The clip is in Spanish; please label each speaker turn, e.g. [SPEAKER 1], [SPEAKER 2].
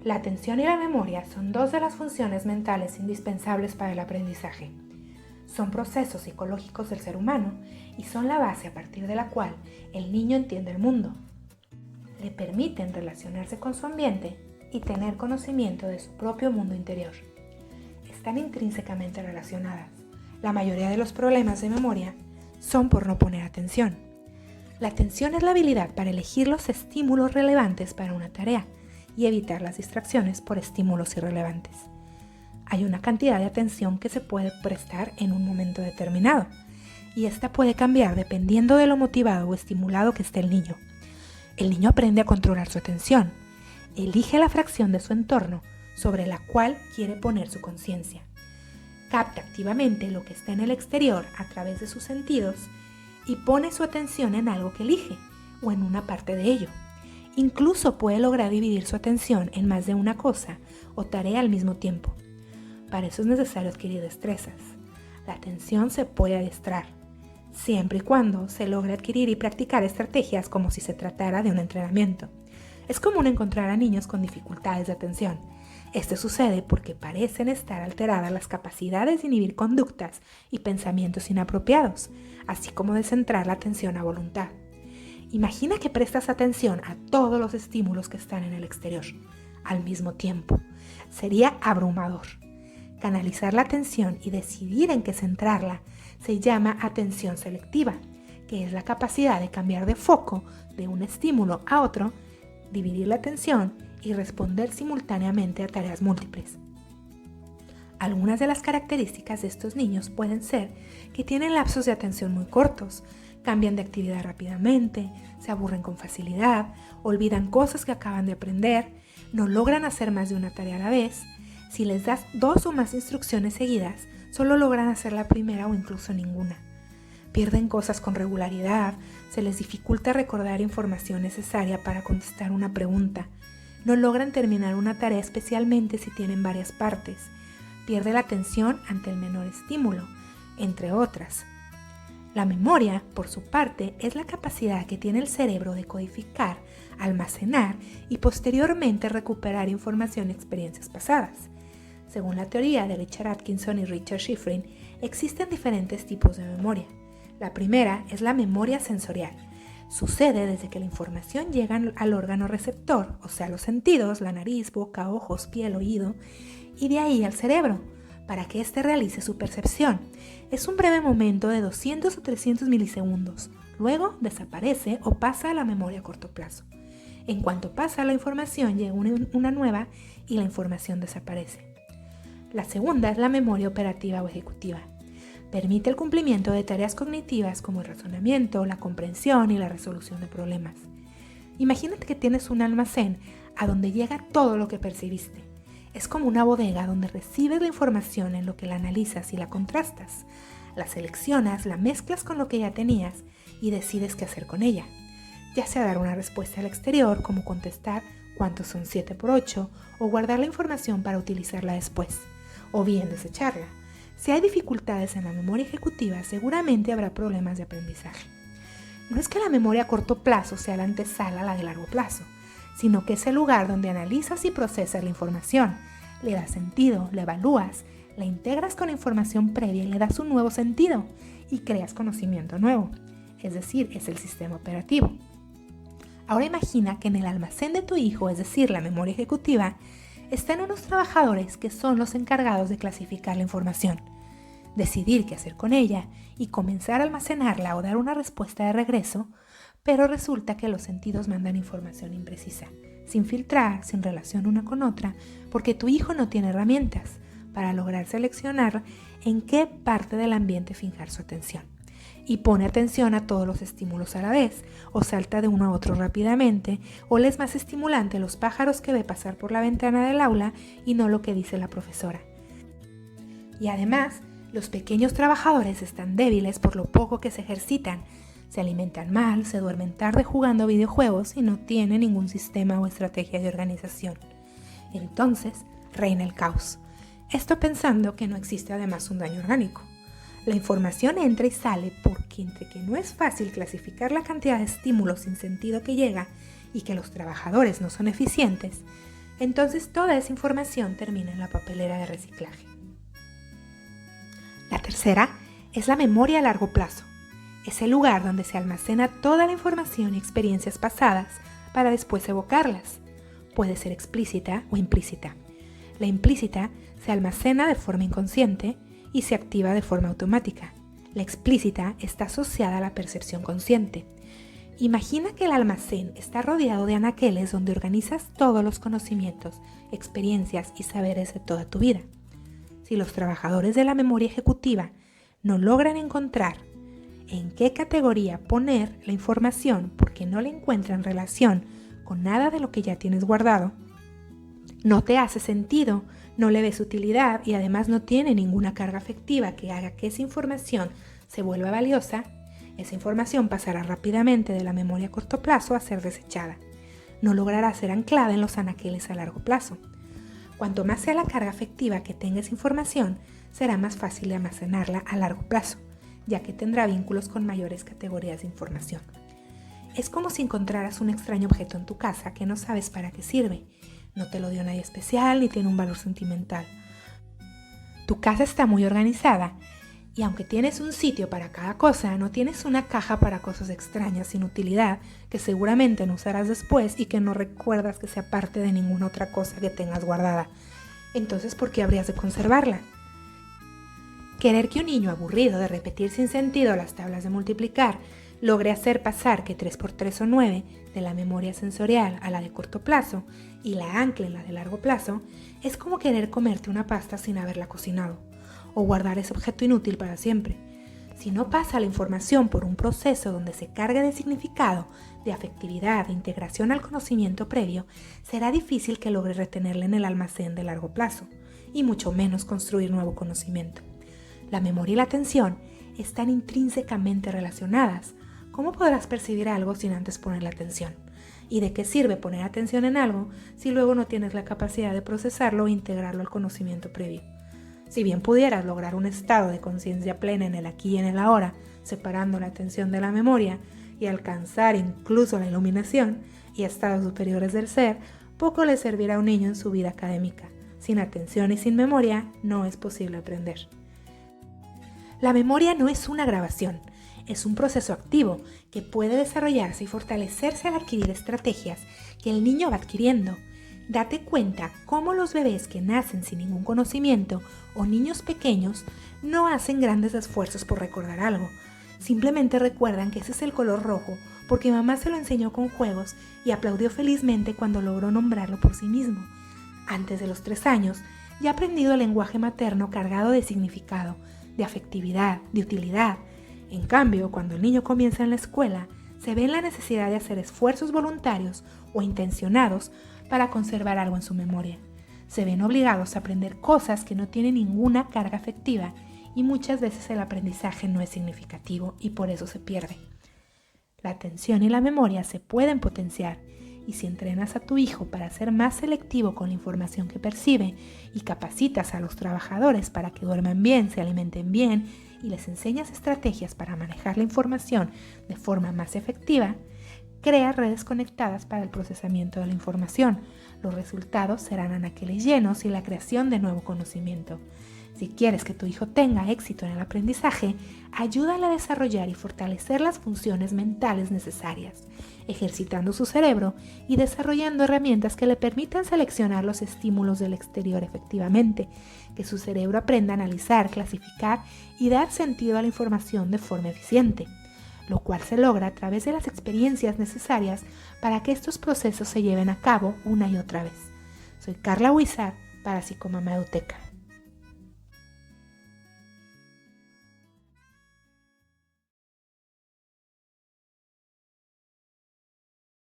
[SPEAKER 1] La atención y la memoria son dos de las funciones mentales indispensables para el aprendizaje. Son procesos psicológicos del ser humano y son la base a partir de la cual el niño entiende el mundo. Le permiten relacionarse con su ambiente y tener conocimiento de su propio mundo interior. Están intrínsecamente relacionadas. La mayoría de los problemas de memoria son por no poner atención. La atención es la habilidad para elegir los estímulos relevantes para una tarea y evitar las distracciones por estímulos irrelevantes. Hay una cantidad de atención que se puede prestar en un momento determinado, y esta puede cambiar dependiendo de lo motivado o estimulado que esté el niño. El niño aprende a controlar su atención, elige la fracción de su entorno sobre la cual quiere poner su conciencia. Capta activamente lo que está en el exterior a través de sus sentidos y pone su atención en algo que elige o en una parte de ello. Incluso puede lograr dividir su atención en más de una cosa o tarea al mismo tiempo. Para eso es necesario adquirir destrezas. La atención se puede adiestrar, siempre y cuando se logre adquirir y practicar estrategias como si se tratara de un entrenamiento. Es común encontrar a niños con dificultades de atención. Esto sucede porque parecen estar alteradas las capacidades de inhibir conductas y pensamientos inapropiados, así como de centrar la atención a voluntad. Imagina que prestas atención a todos los estímulos que están en el exterior al mismo tiempo. Sería abrumador. Canalizar la atención y decidir en qué centrarla se llama atención selectiva, que es la capacidad de cambiar de foco de un estímulo a otro, dividir la atención y responder simultáneamente a tareas múltiples. Algunas de las características de estos niños pueden ser que tienen lapsos de atención muy cortos, cambian de actividad rápidamente, se aburren con facilidad, olvidan cosas que acaban de aprender, no logran hacer más de una tarea a la vez. Si les das 2 o más instrucciones seguidas, solo logran hacer la primera o incluso ninguna. Pierden cosas con regularidad, se les dificulta recordar información necesaria para contestar una pregunta, no logran terminar una tarea especialmente si tienen varias partes, pierde la atención ante el menor estímulo, entre otras. La memoria, por su parte, es la capacidad que tiene el cerebro de codificar, almacenar y posteriormente recuperar información y experiencias pasadas. Según la teoría de Richard Atkinson y Richard Schifrin, existen diferentes tipos de memoria. La primera es la memoria sensorial. Sucede desde que la información llega al órgano receptor, o sea, los sentidos, la nariz, boca, ojos, piel, oído, y de ahí al cerebro, para que éste realice su percepción. Es un breve momento de 200 o 300 milisegundos. Luego desaparece o pasa a la memoria a corto plazo. En cuanto pasa la información, llega una nueva y la información desaparece. La segunda es la memoria operativa o ejecutiva. Permite el cumplimiento de tareas cognitivas como el razonamiento, la comprensión y la resolución de problemas. Imagínate que tienes un almacén a donde llega todo lo que percibiste. Es como una bodega donde recibes la información en lo que la analizas y la contrastas. La seleccionas, la mezclas con lo que ya tenías y decides qué hacer con ella. Ya sea dar una respuesta al exterior, como contestar cuántos son 7 por 8, o guardar la información para utilizarla después, o bien desecharla. Si hay dificultades en la memoria ejecutiva, seguramente habrá problemas de aprendizaje. No es que la memoria a corto plazo sea la antesala a la de largo plazo, sino que es el lugar donde analizas y procesas la información, le das sentido, la evalúas, la integras con información previa y le das un nuevo sentido y creas conocimiento nuevo, es decir, es el sistema operativo. Ahora imagina que en el almacén de tu hijo, es decir, la memoria ejecutiva, están unos trabajadores que son los encargados de clasificar la información, decidir qué hacer con ella y comenzar a almacenarla o dar una respuesta de regreso, pero resulta que los sentidos mandan información imprecisa, sin filtrar, sin relación una con otra, porque tu hijo no tiene herramientas para lograr seleccionar en qué parte del ambiente fijar su atención. Y pone atención a todos los estímulos a la vez, o salta de uno a otro rápidamente, o le es más estimulante los pájaros que ve pasar por la ventana del aula y no lo que dice la profesora. Y además, los pequeños trabajadores están débiles por lo poco que se ejercitan, se alimentan mal, se duermen tarde jugando videojuegos y no tienen ningún sistema o estrategia de organización. Entonces, reina el caos. Esto pensando que no existe además un daño orgánico. La información entra y sale porque entre que no es fácil clasificar la cantidad de estímulos sin sentido que llega y que los trabajadores no son eficientes, Entonces toda esa información termina en la papelera de reciclaje. La tercera es la memoria a largo plazo. Es el lugar donde se almacena toda la información y experiencias pasadas para después evocarlas. Puede ser explícita o implícita. La implícita se almacena de forma inconsciente y se activa de forma automática. La explícita está asociada a la percepción consciente. Imagina que el almacén está rodeado de anaqueles donde organizas todos los conocimientos, experiencias y saberes de toda tu vida. Si los trabajadores de la memoria ejecutiva no logran encontrar en qué categoría poner la información porque no le encuentran relación con nada de lo que ya tienes guardado, no te hace sentido, no le ves utilidad y además no tiene ninguna carga afectiva que haga que esa información se vuelva valiosa, esa información pasará rápidamente de la memoria a corto plazo a ser desechada. No logrará ser anclada en los anaqueles a largo plazo. Cuanto más sea la carga afectiva que tenga esa información, será más fácil de almacenarla a largo plazo, ya que tendrá vínculos con mayores categorías de información. Es como si encontraras un extraño objeto en tu casa que no sabes para qué sirve. No te lo dio nadie especial ni tiene un valor sentimental. Tu casa está muy organizada y aunque tienes un sitio para cada cosa, no tienes una caja para cosas extrañas sin utilidad que seguramente no usarás después y que no recuerdas que sea parte de ninguna otra cosa que tengas guardada. Entonces, ¿por qué habrías de conservarla? Querer que un niño aburrido de repetir sin sentido las tablas de multiplicar logre hacer pasar que 3 por 3 son 9 de la memoria sensorial a la de corto plazo y la ancle en la de largo plazo, es como querer comerte una pasta sin haberla cocinado o guardar ese objeto inútil para siempre. Si no pasa la información por un proceso donde se cargue de significado, de afectividad, de integración al conocimiento previo, será difícil que logre retenerla en el almacén de largo plazo y mucho menos construir nuevo conocimiento. La memoria y la atención están intrínsecamente relacionadas. ¿Cómo podrás percibir algo sin antes ponerle atención? ¿Y de qué sirve poner atención en algo si luego no tienes la capacidad de procesarlo e integrarlo al conocimiento previo? Si bien pudieras lograr un estado de conciencia plena en el aquí y en el ahora, separando la atención de la memoria y alcanzar incluso la iluminación y estados superiores del ser, poco le servirá a un niño en su vida académica. Sin atención y sin memoria no es posible aprender. La memoria no es una grabación, es un proceso activo que puede desarrollarse y fortalecerse al adquirir estrategias que el niño va adquiriendo. Date cuenta cómo los bebés que nacen sin ningún conocimiento o niños pequeños no hacen grandes esfuerzos por recordar algo. Simplemente recuerdan que ese es el color rojo porque mamá se lo enseñó con juegos y aplaudió felizmente cuando logró nombrarlo por sí mismo. Antes de los 3 años, ya ha aprendido el lenguaje materno cargado de significado, de afectividad, de utilidad. En cambio, cuando el niño comienza en la escuela, se ve en la necesidad de hacer esfuerzos voluntarios o intencionados para conservar algo en su memoria. Se ven obligados a aprender cosas que no tienen ninguna carga afectiva y muchas veces el aprendizaje no es significativo y por eso se pierde. La atención y la memoria se pueden potenciar y si entrenas a tu hijo para ser más selectivo con la información que percibe y capacitas a los trabajadores para que duerman bien, se alimenten bien y les enseñas estrategias para manejar la información de forma más efectiva, crea redes conectadas para el procesamiento de la información. Los resultados serán anaqueles llenos y la creación de nuevo conocimiento. Si quieres que tu hijo tenga éxito en el aprendizaje, ayúdale a desarrollar y fortalecer las funciones mentales necesarias, ejercitando su cerebro y desarrollando herramientas que le permitan seleccionar los estímulos del exterior efectivamente, que su cerebro aprenda a analizar, clasificar y dar sentido a la información de forma eficiente, lo cual se logra a través de las experiencias necesarias para que estos procesos se lleven a cabo una y otra vez. Soy Carla Huizar para Psicomama Eduteca.